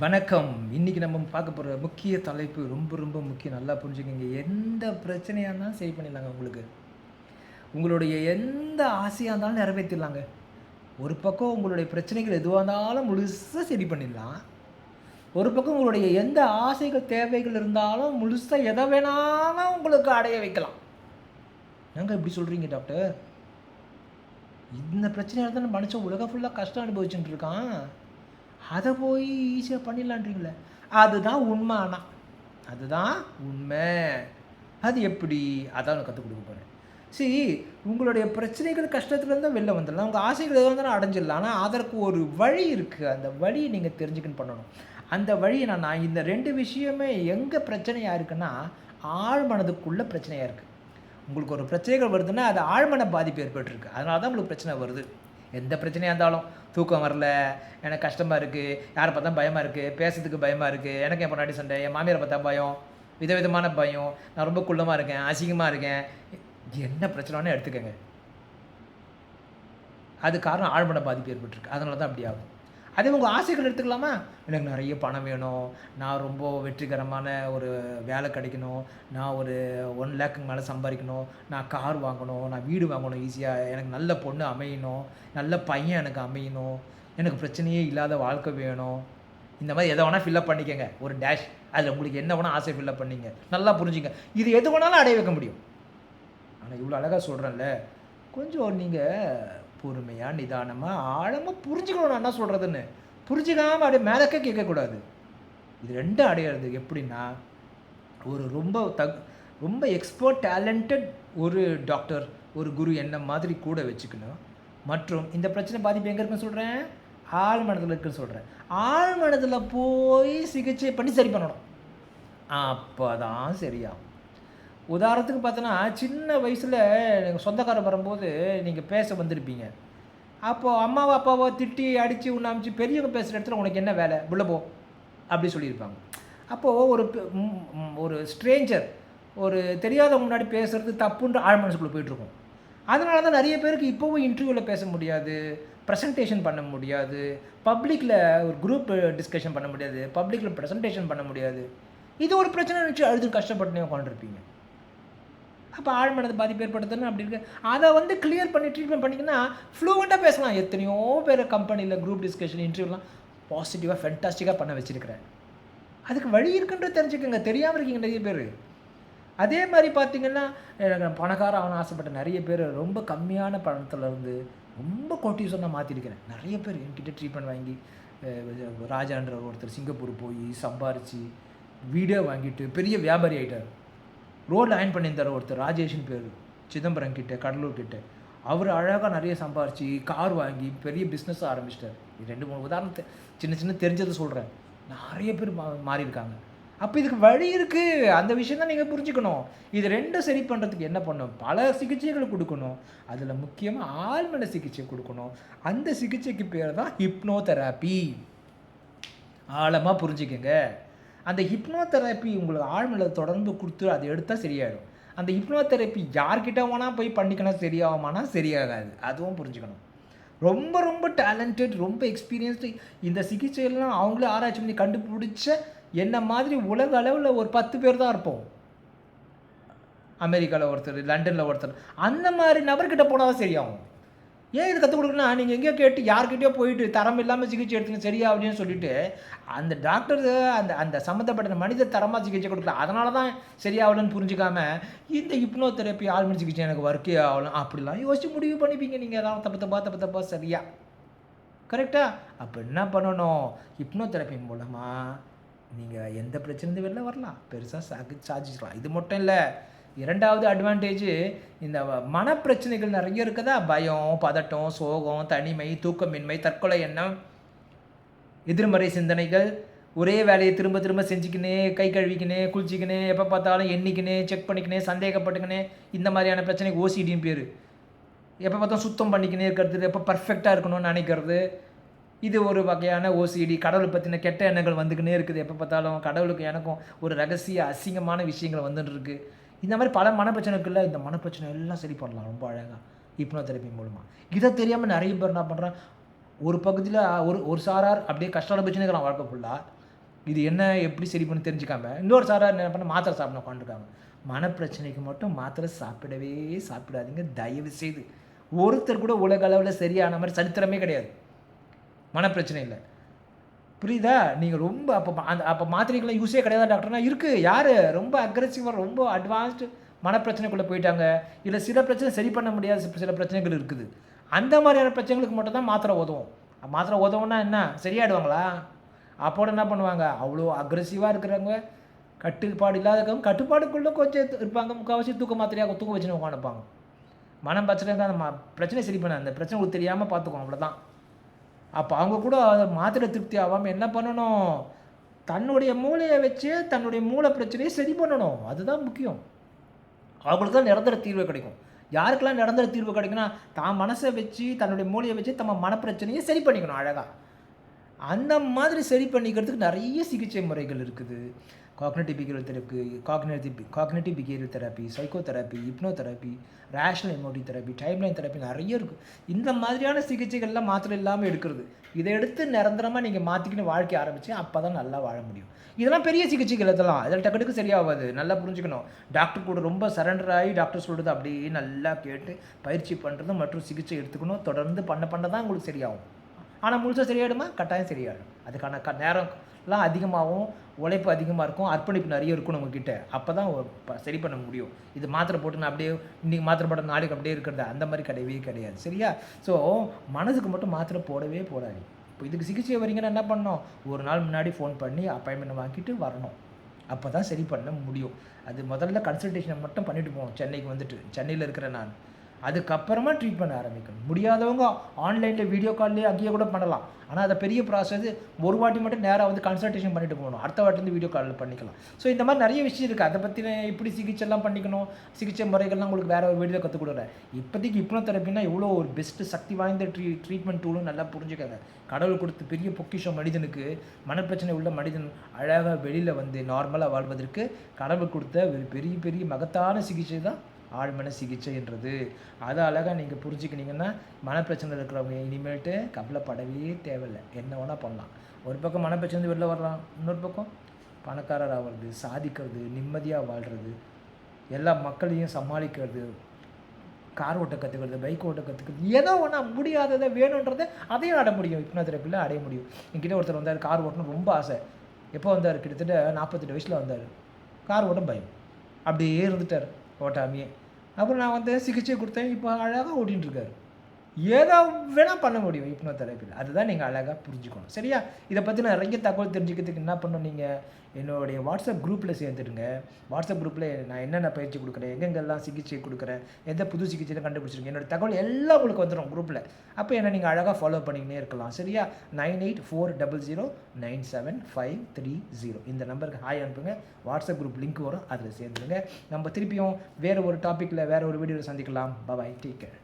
வணக்கம். இன்னைக்கு நம்ம பார்க்க போற முக்கிய தலைப்பு ரொம்ப ரொம்ப முக்கியம். நல்லா புரிஞ்சுக்கங்க. எந்த பிரச்சனையா இருந்தாலும் சரி பண்ணிடலாங்க உங்களுக்கு. உங்களுடைய எந்த ஆசையா இருந்தாலும் நிறைவேத்திடலாங்க. ஒரு பக்கம் உங்களுடைய பிரச்சனைகள் எதுவா இருந்தாலும் முழுசா சரி பண்ணிடலாம். ஒரு பக்கம் உங்களுடைய எந்த ஆசைகள், தேவைகள் இருந்தாலும் முழுசா எத வேணாலும் உங்களுக்கு அடைய வைக்கலாம். ஏங்க இப்படி சொல்றீங்க டாக்டர்? இந்த பிரச்சனையால தான மனுஷன் உலகம் ஃபுல்லா கஷ்டம் அனுபவிச்சுட்டு இருக்கான். அத போய் ஈஸியா பண்ணிடலான்றீங்களே! அதுதான் உண்ம ஆனா. அதுதான் உண்மை. அது எப்படி? அதான் நான் கத்துக் குடுக்க போறேன். உங்களுடைய பிரச்சனைகள், கஷ்டத்துலருந்து தான் வெளில வந்துடலாம். உங்க ஆசைகள் எதுவா இருந்தாலும் அடைஞ்சிடலாம். ஆனா, அதற்கு ஒரு வழி இருக்கு. அந்த வழிய நீங்க தெரிஞ்சுக்கின்னு பண்ணணும். அந்த வழி என்னன்னா, இந்த 2 விஷயமே எங்க பிரச்சனையா இருக்குன்னா, ஆழ் மனதுக்குள்ள பிரச்சனையா இருக்கு. உங்களுக்கு ஒரு பிரச்சனைகள் வருதுன்னா, அது ஆழ்மன பாதிப்பு ஏற்பட்டிருக்கு. அதனால தான் உங்களுக்கு பிரச்சனை வருது. எந்த பிரச்சனையா இருந்தாலும், தூக்கம் வரல, எனக்கு கஷ்டமா இருக்கு, யார பார்த்தாலும் பயமா இருக்கு, பேசுறதுக்கு பயமா இருக்கு, எனக்கு என் பொண்டாட்டி சண்டை, என் மாமியார பார்த்தா பயம், விதவிதமான பயம், நான் ரொம்ப குள்ளமா இருக்கேன், அசிங்கமா இருக்கேன். என்ன பிரச்சனை வேணா எடுத்துக்கங்க. அது காரணம் ஆழ்மன பாதிப்பு ஏற்பட்டிருக்கு. அதனால தான் அப்படி ஆகும். அதே உங்க ஆசைகள் எடுத்துக்கலாமா? எனக்கு நெறைய பணம் வேணும். நான் ரொம்ப வெற்றிகரமான ஒரு வேலை கிடைக்கணும். நான் ஒரு 1,00,000க்கு மேல சம்பாரிக்கணும். நான் கார் வாங்கணும். நான் வீடு வாங்கணும் ஈஸியா. எனக்கு நல்ல பொண்ணு அமையணும். நல்ல பையன் எனக்கு அமையணும். எனக்கு பிரச்சனையே இல்லாத வாழ்க்கை வேணும். இந்த மாரி எத வேணா ஃபில் அப் பண்ணிக்கங்க. ஒரு டேஷ். அதில உங்களுக்கு என்ன வேணா ஆசை ஃபில் அப் பண்ணீங்க. நல்லா புரிஞ்சுங்க. இது எது வேணாலும் அடைய வைக்க முடியும். ஆனா இவ்வளோ அழகா சொல்றேன்ல, கொஞ்சம் நீங்க பொறுமையா, நிதானமா, ஆழமா புரிஞ்சுக்கணும் நான் என்ன சொல்றதுன்னு. புரிஞ்சுக்காம அப்படியே மேலக்கே கேட்கக்கூடாது. இது 2ம் அடையறது எப்படின்னா, ஒரு ரொம்ப எக்ஸ்பர்ட் டேலண்டட் ஒரு டாக்டர், ஒரு குரு என்ன மாதிரி கூட வச்சுக்கணும். மற்றும் இந்த பிரச்சனை பாதிப்பு எங்க இருக்குன்னு சொல்றேன்? ஆழ் மனதில இருக்குன்னு சொல்றேன். ஆழ் மனதில போய் சிகிச்சை பண்ணி சரி பண்ணணும். அப்பதான் சரியாகும். உதாரணத்துக்கு பார்த்தோன்னா, சின்ன வயசுல எங்க சொந்தக்காரன் வரும்போது, நீங்க பேச வந்திருப்பீங்க. அப்போ அம்மாவோ, அப்பாவோ திட்டி, அடிச்சு, உன்ன அனுப்பிச்சு பெரியவங்க பேசுற இடத்துல உனக்கு என்ன வேலை? உள்ள போ! அப்படி சொல்லியிருப்பாங்க. அப்போ ஒரு ஸ்ட்ரேஞ்சர், ஒரு தெரியாதவங்க முன்னாடி பேசுறது தப்புன்ற ஆழ் மனசுக்குள்ள போயிட்டுருக்கும். அதனால தான் நெறைய பேருக்கு இப்பவும் இன்டர்வியூல பேச முடியாது, பிரசன்டேஷன் பண்ண முடியாது, பப்ளிக்ல ஒரு குரூப் டிஸ்கஷன் பண்ண முடியாது, பப்ளிக்ல பிரசன்டேஷன் பண்ண முடியாது. இது ஒரு பிரச்சனை நெனச்சு அழுது கஷ்டப்பட்டுனே உட்காந்துருப்பீங்க. அப்போ ஆழ்மனது பாதிப்பு ஏற்படுத்துன்னு அப்படி இருக்கு. அதை வந்து கிளியர் பண்ணி ட்ரீட்மெண்ட் பண்ணிங்கன்னா, ஃப்ளூவெண்ட்டாக பேசலாம். எத்தனையோ பேர் கம்பெனியில் குரூப் டிஸ்கஷன், இன்டர்வியூலாம் பாசிட்டிவாக, ஃபென்டாஸ்டிக்காக பண்ண வச்சிருக்கிறேன். அதுக்கு வழி இருக்குன்றது தெரிஞ்சுக்கங்க. தெரியாம இருக்கீங்க நெறைய பேரு. அதே மாரி பார்த்தீங்கன்னா, எனக்கு நான் பணக்காரன் ஆகணும்னு ஆசைப்பட்ட நெறைய பேர் ரொம்ப கம்மியான பணத்திலருந்து ரொம்ப கோடீஸ்வரனா மாத்திருக்கிறேன். நெறைய பேர் என்கிட்ட ட்ரீட்மெண்ட் வாங்கி, ராஜான்ற ஒருத்தர் சிங்கப்பூர் போய் சம்பாரிச்சு, வீடே வாங்கிட்டு பெரிய வியாபாரி ஆயிட்டாரு. ரோட்ல அயர்ன் பண்ணியிருந்தாரு ஒருத்தர், ராஜேஷ்ன்னு பேரு. சிதம்பரம் கிட்ட, கடலூர் கிட்ட. அவரு அழகா நெறைய சம்பாரிச்சு, கார் வாங்கி பெரிய பிசினஸ் ஆரம்பிச்சுட்டாரு. 2, 3 உதாரணத்த சின்ன சின்ன தெரிஞ்சத சொல்றேன். நெறைய பேர் மாறியிருக்காங்க. அப்ப இதுக்கு வழி இருக்கு. அந்த விஷயம் தான் நீங்க புரிஞ்சுக்கணும். இது 2ம் சரி பண்றதுக்கு என்ன பண்ணணும்? பல சிகிச்சைகள் குடுக்கணும். அதுல முக்கியமா ஆழ்மன சிகிச்சை குடுக்கணும். அந்த சிகிச்சைக்கு பேரு தான் ஹிப்னோதெரபி. ஆழமா புரிஞ்சுக்கங்க. அந்த ஹிப்னோதெரபி உங்களுக்கு ஆழ்மனதில தொடர்ந்து குடுத்து அத எடுத்தா சரியாயிடும். அந்த ஹிப்னோதெரபி யார்கிட்ட வேணா போய் பண்ணிக்கலாம் சரியாகுமானா, சரியாகாது. அதுவும் புரிஞ்சுக்கணும். ரொம்ப ரொம்ப டேலண்டட், ரொம்ப எக்ஸ்பீரியன்ஸ்டு இந்த சிகிச்சையெல்லாம் அவங்களே ஆராய்ச்சி பண்ணி கண்டுபிடிச்ச என்ன மாதிரி உலக அளவுல ஒரு 10 பேர் தான் இருப்போம். அமெரிக்கால ஒருத்தர், லண்டன்ல ஒருத்தர். அந்த மாரி நபர்கிட்ட போனா தான் சரியாகும். ஏன் இது கத்துக் குடுக்கணும்னா, நீங்க எங்கேயோ கேட்டு யார்கிட்டயோ போயிட்டு தரம் இல்லாம சிகிச்சை எடுத்தீங்க சரியாகலைன்னு சொல்லிட்டு, அந்த டாக்டர் அந்த அந்த சம்மந்தப்பட்ட மனித தரமா சிகிச்சை குடுக்கல. அதனால தான் சரியாகலன்னு புரிஞ்சுக்காம, இந்த ஹிப்னோ தெரப்பி ஆழ்மன சிகிச்சை எனக்கு ஒர்க்கே ஆகல. அப்படிலாம் யோசிச்சு முடிவு பண்ணிப்பீங்க நீங்க ஏதாவது தப்பு தப்பா சரியா. கரெக்ட்டா? அப்ப என்ன பண்ணணும்? ஹிப்னோ தெரப்பி மூலமா நீங்க எந்த பிரச்சனையிலிருந்து வெளில வரலாம். பெருசா சாதிச்சுக்கலாம். இது மட்டும் இல்ல. 2வது அட்வான்டேஜ் இந்த மனப்பிரச்சனைகள் நெறைய இருக்குதா? பயம், பதட்டம், சோகம், தனிமை, தூக்கமின்மை, தற்கொலை எண்ணம், எதிர்மறை சிந்தனைகள், ஒரே வேலைய திரும்ப திரும்ப செஞ்சுக்கினே, கை கழுவிக்கினே, குளிச்சுக்கினே, எப்ப பார்த்தாலும் எண்ணிக்கினே, செக் பண்ணிக்கினே, சந்தேகப்பட்டுக்கினே, இந்த மாரியான பிரச்சனைக்கு ஓசிடின்னு பேரு. எப்ப பார்த்தாலும் சுத்தம் பண்ணிக்கினே இருக்கிறது, எப்ப பெர்ஃபெக்ட்டா இருக்கணும்னு நெனைக்கிறது. இது ஒரு வகையான ஓசிடி. கடவுள பத்தின கெட்ட எண்ணங்கள் வந்துக்கினே இருக்குது. எப்ப பார்த்தாலும் கடவுளுக்கும் எனக்கும் ஒரு ரகசிய அசிங்கமான விஷயங்கள் வந்துட்டு இருக்கு. இந்த மாரி பல மனப்பிரச்சனை இருக்குல்ல, இந்த மனப்பிரச்சனை எல்லாம் சரி பண்ணலாம் ரொம்ப அழகா. ஹிப்னோ தெரப்பி மூலமா. இத தெரியாம நெறைய பேர் என்ன பண்றான், ஒரு பகுதியில ஒரு ஒரு சாரார் அப்படியே கஷ்டம் அனுபவிச்சுன்னே இருக்கிறான் வாழ்க்கை ஃபுல்லா. இது என்ன எப்படி சரி பண்ணி தெரிஞ்சுக்காம இன்னொரு சாரா என்ன பண்ண மாத்திரை சாப்பிட உட்காந்துருக்காங்க. மனப்பிரச்சனைக்கு மட்டும் மாத்திரை சாப்பிடவே சாப்பிடாதீங்க தயவு செய்து. ஒருத்தர் கூட உலக அளவில் சரியான மாதிரி சரித்திரமே கிடையாது மனப்பிரச்சனையில். புரியுதா? நீங்கள் ரொம்ப அப்போ மாத்திரைக்கெல்லாம் யூஸே கிடையாதா டாக்டர்னா இருக்குது. யார் ரொம்ப அக்ரெசிவாக ரொம்ப அட்வான்ஸ்டு மனப்பிரச்சனைக்குள்ளே போயிட்டாங்க, இல்லை சில பிரச்சனை சரி பண்ண முடியாத சில பிரச்சனைகள் இருக்குது, அந்த மாதிரியான பிரச்சனைகளுக்கு மட்டும் தான் மாத்திரை உதவும். மாத்திரை உதவுன்னா என்ன சரியாயிடுவாங்களா? அப்போட என்ன பண்ணுவாங்க, அவ்வளோ அக்ரெசிவாக இருக்கிறவங்க, கட்டுப்பாடு இல்லாதவங்க கட்டுப்பாடுக்குள்ளே கொஞ்சம் இருப்பாங்க, முக்கால்வாசி தூக்க மாத்திரையாக தூக்க வச்சுன்னு உட்காந்துப்பாங்க. மனம் பிரச்சனை தான் அந்த பிரச்சனை சரி பண்ண அந்த பிரச்சனை உங்களுக்கு தெரியாமல் பார்த்துக்கோங்க, அவ்வளோதான். அப்போ அவங்க கூட மாத்திரை திருப்தி ஆகாமல் என்ன பண்ணணும், தன்னுடைய மூளையை வச்சு தன்னுடைய மூளை பிரச்சனையை சரி பண்ணணும். அதுதான் முக்கியம். அவங்களுக்கு தான் நிரந்தர தீர்வு கிடைக்கும். யாருக்கெல்லாம் நிரந்தர தீர்வு கிடைக்குன்னா, தான் மனசை வச்சு தன்னுடைய மூளையை வச்சு நம்ம மனப்பிரச்சனையை சரி பண்ணிக்கணும் அழகாக. அந்த மாதிரி சரி பண்ணிக்கிறதுக்கு நிறைய சிகிச்சை முறைகள் இருக்குது. Cognitive behaviour therapy, psycho therapy, hypnotherapy, rational emotive therapy, timeline therapy நிறைய இருக்குது. இந்த மாதிரியான சிகிச்சைகள்லாம் மாத்திரை இல்லாமல் எடுக்கிறது. இதை எடுத்து நிரந்தரமாக நீங்கள் மாற்றிக்கின்னு வாழ்க்கை ஆரம்பித்து அப்போ தான் நல்லா வாழ முடியும். இதெல்லாம் பெரிய சிகிச்சைகள் இதெல்லாம். இதில் டக்குனுக்கு சரியாகாது. நல்லா புரிஞ்சுக்கணும். டாக்டர் கூட ரொம்ப சரண்டர் ஆகி டாக்டர் சொல்கிறது அப்படியே நல்லா கேட்டு பயிற்சி பண்ணுறது மற்றும் சிகிச்சை எடுத்துக்கணும். தொடர்ந்து பண்ண தான் உங்களுக்கு சரியாகும். ஆனால் முழுசாக சரியாயிடுமா? கட்டாயம் சரியாயிடும். அதுக்கான நேரம்லாம் அதிகமாகவும், உழைப்பு அதிகமாக இருக்கும், அர்ப்பணிப்பு நிறைய இருக்கும் நம்மக்கிட்ட. அப்போ தான் சரி பண்ண முடியும். இது மாத்திரை போட்டு நான் அப்படியே இன்றைக்கி மாத்திரை போட நாளைக்கு அப்படியே இருக்கிறது அந்த மாதிரி கிடையவே கிடையாது. சரியா? ஸோ மனதுக்கு மட்டும் மாத்திரை போடவே போடாது. இப்போ இதுக்கு சிகிச்சை வரீங்கன்னா என்ன பண்ணணும், ஒரு நாள் முன்னாடி ஃபோன் பண்ணி அப்பாயின்மெண்ட் வாங்கிட்டு வரணும். அப்போ தான் சரி பண்ண முடியும். அது முதல்ல கன்சல்டேஷனை மட்டும் பண்ணிவிட்டு போகணும். சென்னைக்கு வந்துட்டு, சென்னையில் இருக்கிற நான் அதுக்கப்புறமா ட்ரீட் பண்ண ஆரம்பிக்கணும். முடியாதவங்க ஆன்லைனில் வீடியோ கால்லேயே அங்கேயே கூட பண்ணலாம். ஆனால் அதை பெரிய ப்ராசஸ். ஒரு வாட்டி மட்டும் நேராக வந்து கன்சல்டேஷன் பண்ணிட்டு போகணும். அடுத்த வாட்டிலேருந்து வீடியோ காலில் பண்ணிக்கலாம். ஸோ இந்த மாதிரி நிறைய விஷயம் இருக்குது. அதை பற்றின எப்படி சிகிச்சைலாம் பண்ணிக்கணும், சிகிச்சை முறைகள்லாம் உங்களுக்கு வேறு ஒரு வீடியோ கற்றுக் கொடுக்குறேன். இப்போதைக்கு ஹிப்னோதெரப்பினா எவ்வளோ ஒரு பெஸ்ட்டு சக்தி வாய்ந்த ட்ரீட்மெண்ட் டூலும் நல்லா புரிஞ்சுக்கங்க. கடவுள் கொடுத்த பெரிய பொக்கிஷம் மனிதனுக்கு. மனப்பிரச்சனை உள்ள மனிதன் அழகாக வெளியில் வந்து நார்மலாக வாழ்வதற்கு கடவுள் கொடுத்த ஒரு பெரிய பெரிய மகத்தான சிகிச்சை தான் ஆழ்மன சிகிச்சைன்றது. அதை அழகாக நீங்கள் புரிஞ்சுக்கினீங்கன்னா மனப்பிரச்சனை இருக்கிறவங்க இனிமேல்ட்டு கவலைப்படவே தேவையில்லை. என்ன வேணால் பண்ணலாம். ஒரு பக்கம் மனப்பிரச்சனை வெளில வரலாம், இன்னொரு பக்கம் பணக்காரர் ஆகிறது, சாதிக்கிறது, நிம்மதியாக வாழ்கிறது, எல்லா மக்களையும் சமாளிக்கிறது, கார் ஓட்ட கற்றுக்கிறது, பைக் ஓட்ட கற்றுக்கிறது, ஏதோ ஒன்றா முடியாததை வேணுன்றதை அதையும் அடைய முடியும். ஹிப்னோதெரப்பியில் அடைய முடியும். என்கிட்ட ஒருத்தர் வந்தார், கார் ஓட்டணும் ரொம்ப ஆசை. எப்போ வந்தார்? கிட்டத்தட்ட 48 வயசில் வந்தார். கார் ஓட்ட பயம், அப்படியே இருந்துட்டார் ஓட்டாமையே. அப்புறம் நான் வந்து சிகிச்சை கொடுத்தேன். இப்போ அழகாக ஓட்டின்னு இருக்காரு. ஏதோ வேணால் பண்ண முடியும் ஹிப்னோதெரப்பியில். அதுதான் நீங்கள் அழகாக புரிஞ்சுக்கணும். சரியா? இதை பற்றி நிறைய தகவல் தெரிஞ்சுக்கிறதுக்கு என்ன பண்ணணும், நீங்கள் என்னுடைய வாட்ஸ்அப் குரூப்பில் சேர்ந்துடுங்க. வாட்ஸ்அப் குரூப்பில் நான் என்னென்ன பயிற்சி கொடுக்குறேன், எங்கெங்கெல்லாம் சிகிச்சை கொடுக்குறேன், எந்த புது சிகிச்சையில் கண்டுபிடிச்சிருக்கேன், என்னோடய தகவல் எல்லாம் உங்களுக்கு வந்துடும் குரூப்பில். அப்போ என்ன நீங்கள் அழகாக ஃபாலோ பண்ணிக்கினே இருக்கலாம். சரியா? 9840097530 இந்த நம்பருக்கு ஹாய் அனுப்புங்க. வாட்ஸ்அப் குரூப் லிங்க் வரும், அதில் சேர்ந்துருங்க. நம்ம திருப்பியும் வேறு ஒரு டாப்பிக்கில் வேறு ஒரு வீடியோவில் சந்திக்கலாம். பாய், டேக் கேர்.